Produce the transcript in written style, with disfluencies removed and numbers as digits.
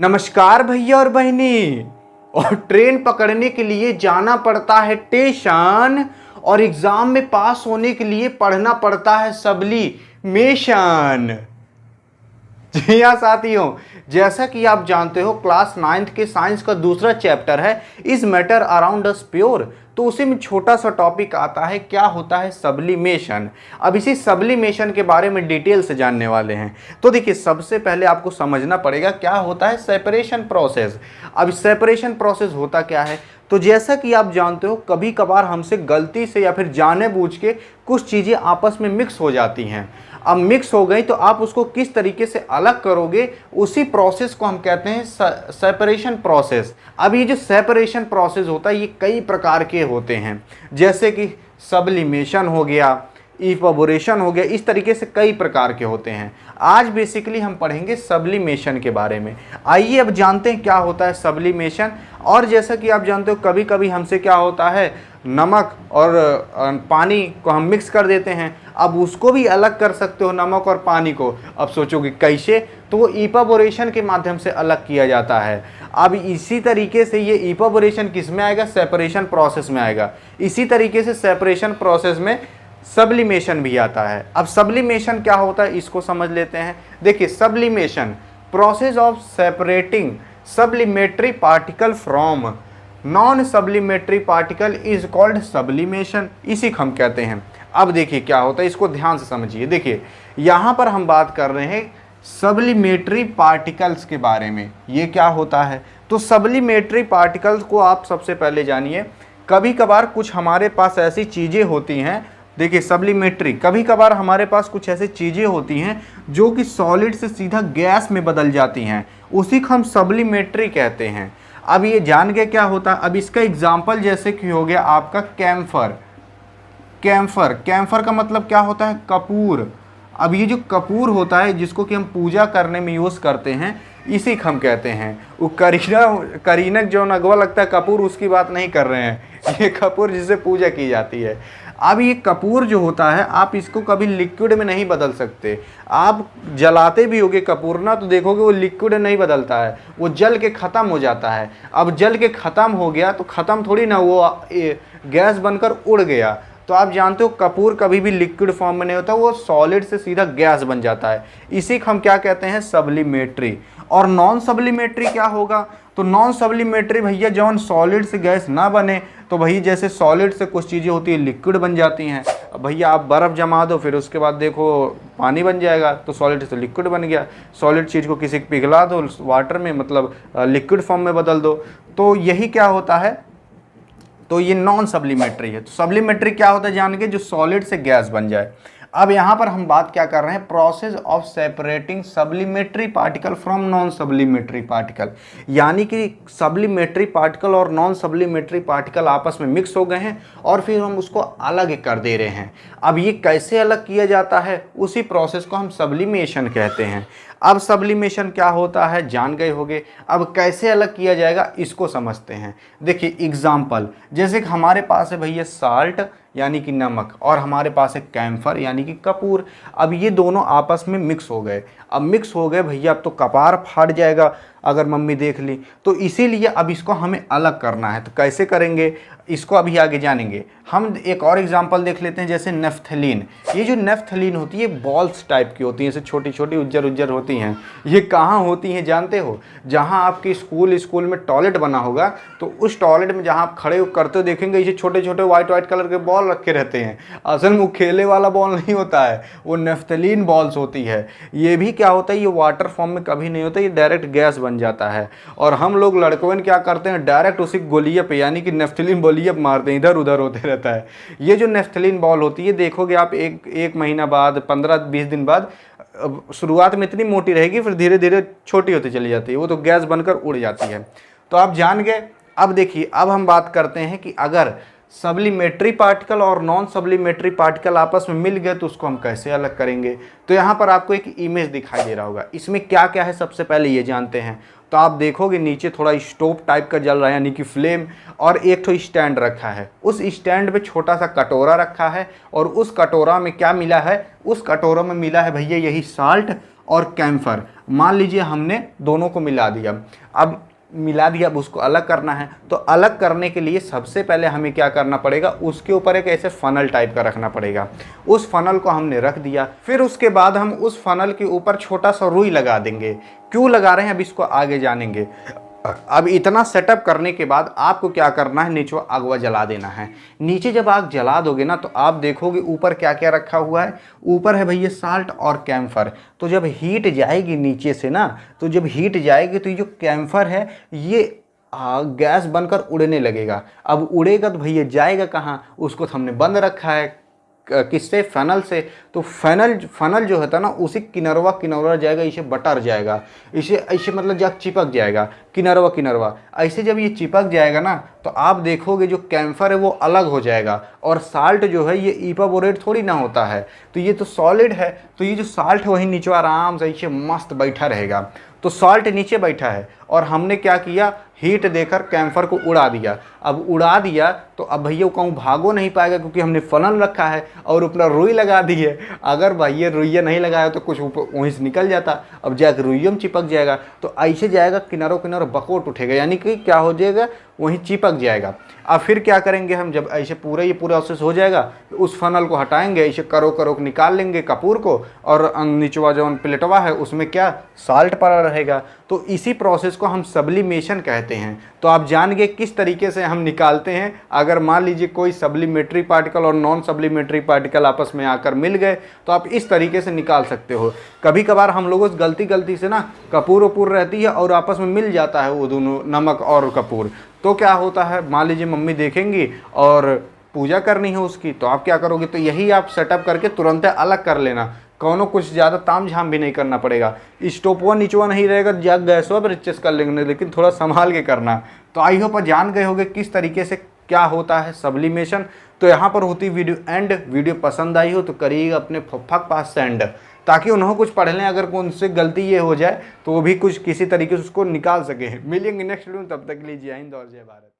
नमस्कार भैया और बहनी। और ट्रेन पकड़ने के लिए जाना पड़ता है स्टेशन और एग्जाम में पास होने के लिए पढ़ना पड़ता है सब्लिमेशन। जी हाँ साथियों, जैसा कि आप जानते हो क्लास 9th के साइंस का दूसरा चैप्टर है is matter around us pure. तो उसी में छोटा सा टॉपिक आता है, क्या होता है सब्लिमेशन। अब इसी सब्लिमेशन के बारे में डिटेल से जानने वाले हैं। तो देखिए, सबसे पहले आपको समझना पड़ेगा क्या होता है सेपरेशन प्रोसेस। अब सेपरेशन प्रोसेस होता क्या है, तो जैसा कि आप जानते हो कभी कभार हमसे गलती से या फिर जानबूझ के कुछ चीज़ें आपस में मिक्स हो जाती हैं। अब मिक्स हो गई तो आप उसको किस तरीके से अलग करोगे, उसी प्रोसेस को हम कहते हैं सेपरेशन प्रोसेस। अब ये जो सेपरेशन प्रोसेस होता है ये कई प्रकार के होते हैं, जैसे कि सब्लिमेशन हो गया, इवेपोरेशन हो गया, इस तरीके से कई प्रकार के होते हैं। आज बेसिकली हम पढ़ेंगे सब्लिमेशन के बारे में। आइए अब जानते हैं क्या होता है सब्लिमेशन। और जैसा कि आप जानते हो कभी कभी हमसे क्या होता है, नमक और पानी को हम मिक्स कर देते हैं। अब उसको भी अलग कर सकते हो, नमक और पानी को। अब सोचोगे कैसे, तो वो इवेपोरेशन के माध्यम से अलग किया जाता है। अब इसी तरीके से ये इवेपोरेशन किस में आएगा, सेपरेशन प्रोसेस में आएगा। इसी तरीके से सेपरेशन प्रोसेस में सब्लिमेशन भी आता है। अब सब्लिमेशन क्या होता है इसको समझ लेते हैं। देखिए, sublimation process of separating sublimatory particle from non sublimatory particle is called sublimation, इसी को हम कहते हैं। अब देखिए क्या होता है, इसको ध्यान से समझिए। देखिए, यहाँ पर हम बात कर रहे हैं सब्लिमेटरी पार्टिकल्स के बारे में। ये क्या होता है, तो सब्लिमेटरी पार्टिकल्स को आप सबसे पहले जानिए। कभी कभार कुछ हमारे पास ऐसी चीज़ें होती हैं, देखिए सब्लिमेटरी, कभी कभार हमारे पास कुछ ऐसी चीज़ें होती हैं जो कि सॉलिड से सीधा गैस में बदल जाती हैं, उसी को हम सब्लिमेटरी कहते हैं। अब ये जान के क्या होता है, अब इसका एग्जाम्पल जैसे कि हो गया आपका कैम्फर। कैम्फर का मतलब क्या होता है, कपूर। अब ये जो कपूर होता है जिसको कि हम पूजा करने में यूज़ करते हैं, इसी को हम कहते हैं। वो करीनक जो नगवा लगता है कपूर, उसकी बात नहीं कर रहे हैं, ये कपूर जिससे पूजा की जाती है। अब ये कपूर जो होता है आप इसको कभी लिक्विड में नहीं बदल सकते। आप जलाते भी होगे कपूर ना, तो देखोगे वो लिक्विड नहीं बदलता है, वो जल के ख़त्म हो जाता है। अब जल के ख़त्म हो गया तो ख़त्म थोड़ी ना, वो गैस बनकर उड़ गया। तो आप जानते हो कपूर कभी भी लिक्विड फॉर्म में नहीं होता, वो सॉलिड से सीधा गैस बन जाता है। इसी को हम क्या कहते हैं, सब्लिमेटरी। और नॉन सब्लिमेटरी क्या होगा, तो नॉन सब्लिमेटरी भैया जब सॉलिड से गैस ना बने, तो भई जैसे सॉलिड से कुछ चीज़ें होती है लिक्विड बन जाती हैं। भैया आप बर्फ़ जमा दो, फिर उसके बाद देखो पानी बन जाएगा, तो सॉलिड से लिक्विड बन गया। सॉलिड चीज़ को किसी पिघला दो वाटर में, मतलब लिक्विड फॉर्म में बदल दो, तो यही क्या होता है, तो ये नॉन सब्लिमेटरी है। तो सब्लिमेटरी क्या होता है जान के, जो सॉलिड से गैस बन जाए। अब यहाँ पर हम बात क्या कर रहे हैं, process of separating sublimatory particle from non sublimatory particle. यानी कि सब्लिमेटरी पार्टिकल और नॉन सब्लिमेटरी पार्टिकल आपस में मिक्स हो गए हैं और फिर हम उसको अलग कर दे रहे हैं। अब ये कैसे अलग किया जाता है, उसी प्रोसेस को हम सब्लिमेशन कहते हैं। अब सब्लिमेशन क्या होता है जान गए होंगे। अब कैसे अलग किया जाएगा इसको समझते हैं। देखिए एग्जाम्पल, जैसे कि हमारे पास है भैया साल्ट यानी कि नमक, और हमारे पास है कैम्फर यानी कि कपूर। अब ये दोनों आपस में मिक्स हो गए। अब मिक्स हो गए भैया, अब तो कपार फाट जाएगा अगर मम्मी देख ली। तो इसीलिए अब इसको हमें अलग करना है। तो कैसे करेंगे इसको अभी आगे जानेंगे। हम एक और एग्जांपल देख लेते हैं, जैसे नेफ्थलीन। ये जो नेफ्थलीन होती है बॉल्स टाइप की होती हैं, जैसे छोटी छोटी उज्जर उज्जर होती हैं। ये कहाँ होती हैं जानते हो, जहाँ आपके स्कूल में टॉयलेट बना होगा, तो उस टॉयलेट में जहाँ आप खड़े करते हो देखेंगे ये छोटे छोटे वाइट कलर के बॉल रखे रहते हैं। असल में वो खेले वाला बॉल नहीं होता है, वो नेफ्थलीन बॉल्स होती है। ये भी क्या होता है, ये वाटर फॉर्म में कभी नहीं होता, ये डायरेक्ट गैस बन जाता है। और हम लोग लड़कों क्या करते हैं, डायरेक्ट उसी गोलिया पे यानी कि नेफ्थलीन गोलिया मारते हैं, इधर उधर होते रहता है। ये जो नेफ्थलीन बॉल होती है देखोगे आप एक महीना बाद, 15-20 दिन बाद, शुरुआत में इतनी मोटी रहेगी, फिर धीरे धीरे छोटी होती चली जाती है, वो तो गैस बनकर उड़ जाती है। तो आप जान गए। अब देखिए, अब हम बात करते हैं कि अगर सब्लिमेटरी पार्टिकल और नॉन सब्लिमेटरी पार्टिकल आपस में मिल गए तो उसको हम कैसे अलग करेंगे। तो यहाँ पर आपको एक इमेज दिखाई दे रहा होगा, इसमें क्या क्या है सबसे पहले ये जानते हैं। तो आप देखोगे नीचे थोड़ा स्टोव टाइप का जल रहा है यानी कि फ्लेम, और एक तो स्टैंड रखा है। उस स्टैंड पे छोटा सा कटोरा रखा है, और उस कटोरा में क्या मिला है, उस कटोरा में मिला है भैया यही साल्ट और कैम्फर, मान लीजिए हमने दोनों को मिला दिया। अब अब उसको अलग करना है, तो अलग करने के लिए सबसे पहले हमें क्या करना पड़ेगा, उसके ऊपर एक ऐसे फनल टाइप का रखना पड़ेगा। उस फनल को हमने रख दिया, फिर उसके बाद हम उस फनल के ऊपर छोटा सा रुई लगा देंगे। क्यों लगा रहे हैं अब इसको आगे जानेंगे। अब इतना सेटअप करने के बाद आपको क्या करना है, नीचे आगवा जला देना है। नीचे जब आग जला दोगे ना, तो आप देखोगे ऊपर क्या क्या रखा हुआ है। ऊपर है भैया साल्ट और कैम्फर। तो जब हीट जाएगी नीचे से ना, तो जब हीट जाएगी तो ये जो कैम्फर है ये गैस बनकर उड़ने लगेगा। अब उड़ेगा तो भैया जाएगा कहाँ, उसको तो हमने बंद रखा है किससे, फनल से। तो फनल जो होता है ना, उसी किनरवा जाएगा, इसे बटर जाएगा, इसे मतलब जब चिपक जाएगा किनरवा। ऐसे जब ये चिपक जाएगा ना, तो आप देखोगे जो कैम्फर है वो अलग हो जाएगा, और साल्ट जो है ये इवापोरेट थोड़ी ना होता है, तो ये तो सॉलिड है। तो ये जो साल्ट है वही नीचे आराम से इसे मस्त बैठा रहेगा। तो सॉल्ट नीचे बैठा है और हमने क्या किया, हीट देकर कैम्फर को उड़ा दिया। अब उड़ा दिया तो अब भैया कहूँ भागो नहीं पाएगा, क्योंकि हमने फनल रखा है और ऊपर रुई लगा दी है। अगर भैया रुइया नहीं लगाया तो कुछ वहीं से निकल जाता, अब जाकर रुइया में चिपक जाएगा। तो ऐसे जाएगा किनारों बकोट उठेगा, यानी कि क्या हो जाएगा, वहीं चिपक जाएगा। अब फिर क्या करेंगे हम, जब ऐसे ये पूरा प्रोसेस हो जाएगा, उस फनल को हटाएंगे, ऐसे करो निकाल लेंगे कपूर को, और नीचवा जो प्लेटवा है उसमें क्या साल्ट पड़ा रहेगा। तो इसी प्रोसेस को हम सब्लिमेशन कहते हैं। तो आप जान गए किस तरीके से हम निकालते हैं। अगर मान लीजिए कोई सब्लिमेटरी पार्टिकल और नॉन सब्लिमेटरी पार्टिकल आपस में आकर मिल गए, तो आप इस तरीके से निकाल सकते हो। कभी कभार हम लोगों से गलती से ना कपूर वपूर रहती है और आपस में मिल जाता है वो दोनों, नमक और कपूर। तो क्या होता है, मान लीजिए मम्मी देखेंगी और पूजा करनी है उसकी, तो आप क्या करोगे, तो यही आप सेटअप करके तुरंत अलग कर लेना। कौनो कुछ ज़्यादा ताम झाम भी नहीं करना पड़ेगा। स्टोपवा नीचवा नहीं रहेगा, जाग गैसवा पर एडजस्ट कर लेंगे, लेकिन थोड़ा संभाल के करना। तो आई होप जान गए होंगे किस तरीके से क्या होता है सब्लिमेशन। तो यहाँ पर होती वीडियो एंड। वीडियो पसंद आई हो तो करिएगा अपने फक पास सेंड, ताकि उन्होंने कुछ पढ़ लें। अगर उनसे गलती ये हो जाए तो वो भी कुछ किसी तरीके से उसको निकाल सके। मिलेंगे नेक्स्ट वीडियो में, तब तक लीजिए जय हिंद और जय भारत।